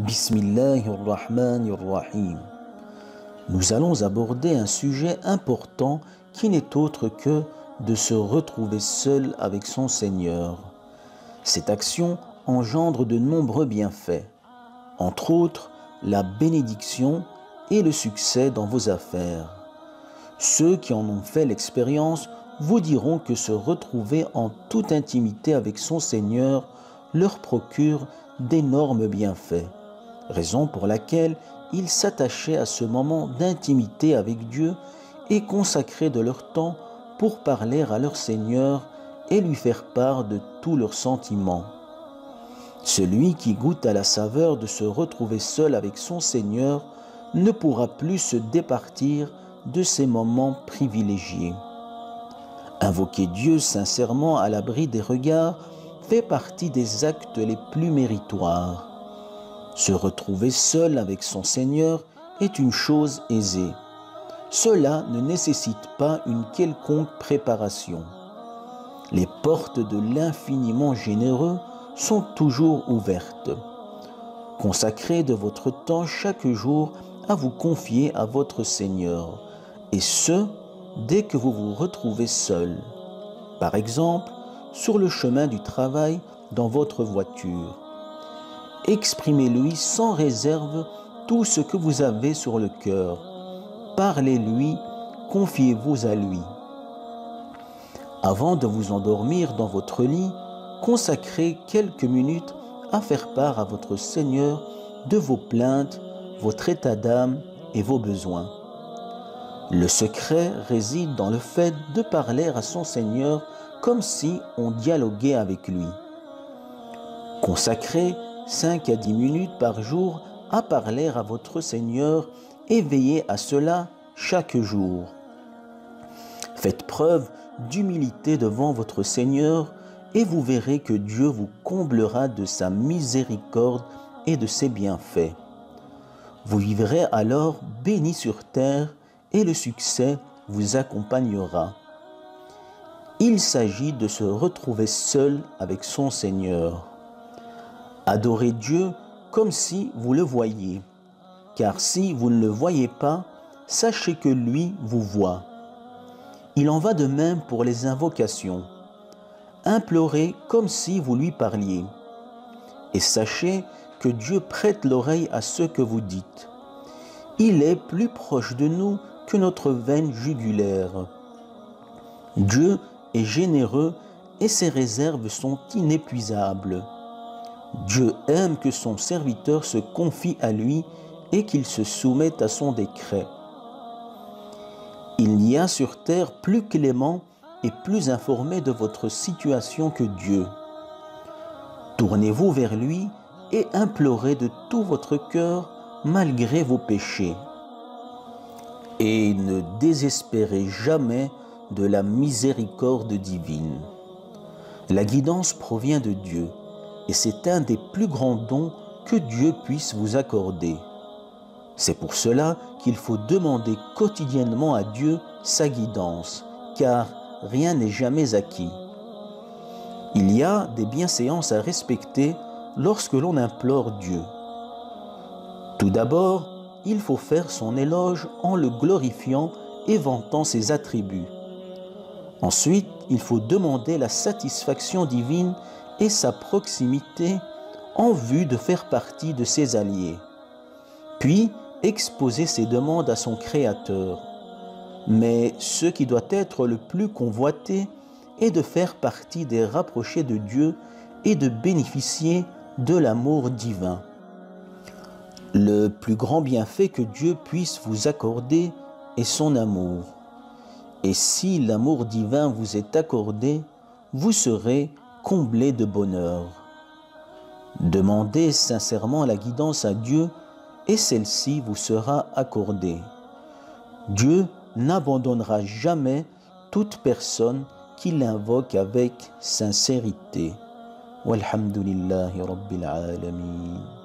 Bismillahirrahmanirrahim. Nous allons aborder un sujet important qui n'est autre que de se retrouver seul avec son Seigneur. Cette action engendre de nombreux bienfaits, entre autres la bénédiction et le succès dans vos affaires. Ceux qui en ont fait l'expérience vous diront que se retrouver en toute intimité avec son Seigneur leur procure d'énormes bienfaits, raison pour laquelle ils s'attachaient à ce moment d'intimité avec Dieu et consacraient de leur temps pour parler à leur Seigneur et lui faire part de tous leurs sentiments. Celui qui goûte à la saveur de se retrouver seul avec son Seigneur ne pourra plus se départir de ces moments privilégiés. Invoquer Dieu sincèrement à l'abri des regards fait partie des actes les plus méritoires. Se retrouver seul avec son Seigneur est une chose aisée. Cela ne nécessite pas une quelconque préparation. Les portes de l'infiniment généreux sont toujours ouvertes. Consacrez de votre temps chaque jour à vous confier à votre Seigneur, et ce, dès que vous vous retrouvez seul. Par exemple, sur le chemin du travail, dans votre voiture. Exprimez-lui sans réserve tout ce que vous avez sur le cœur. Parlez-lui, confiez-vous à lui. Avant de vous endormir dans votre lit, consacrez quelques minutes à faire part à votre Seigneur de vos plaintes, votre état d'âme et vos besoins. Le secret réside dans le fait de parler à son Seigneur comme si on dialoguait avec lui. Consacrez 5 à 10 minutes par jour à parler à votre Seigneur et veillez à cela chaque jour. Faites preuve d'humilité devant votre Seigneur et vous verrez que Dieu vous comblera de sa miséricorde et de ses bienfaits. Vous vivrez alors béni sur terre et le succès vous accompagnera. Il s'agit de se retrouver seul avec son Seigneur. Adorez Dieu comme si vous le voyiez, car si vous ne le voyez pas, sachez que lui vous voit. Il en va de même pour les invocations. Implorez comme si vous lui parliez. Et sachez que Dieu prête l'oreille à ce que vous dites. Il est plus proche de nous que notre veine jugulaire. Dieu est généreux et ses réserves sont inépuisables. Dieu aime que son serviteur se confie à lui et qu'il se soumette à son décret. Il n'y a sur terre plus clément et plus informé de votre situation que Dieu. Tournez-vous vers lui et implorez de tout votre cœur malgré vos péchés. Et ne désespérez jamais de la miséricorde divine. La guidance provient de Dieu et c'est un des plus grands dons que Dieu puisse vous accorder. C'est pour cela qu'il faut demander quotidiennement à Dieu sa guidance, car rien n'est jamais acquis. Il y a des bienséances à respecter lorsque l'on implore Dieu. Tout d'abord, il faut faire son éloge en le glorifiant et vantant ses attributs. Ensuite, il faut demander la satisfaction divine et sa proximité en vue de faire partie de ses alliés. Puis, exposer ses demandes à son Créateur. Mais ce qui doit être le plus convoité est de faire partie des rapprochés de Dieu et de bénéficier de l'amour divin. Le plus grand bienfait que Dieu puisse vous accorder est son amour. Et si l'amour divin vous est accordé, vous serez comblé de bonheur. Demandez sincèrement la guidance à Dieu et celle-ci vous sera accordée. Dieu n'abandonnera jamais toute personne qui l'invoque avec sincérité. Walhamdulillahi Rabbil Alamin.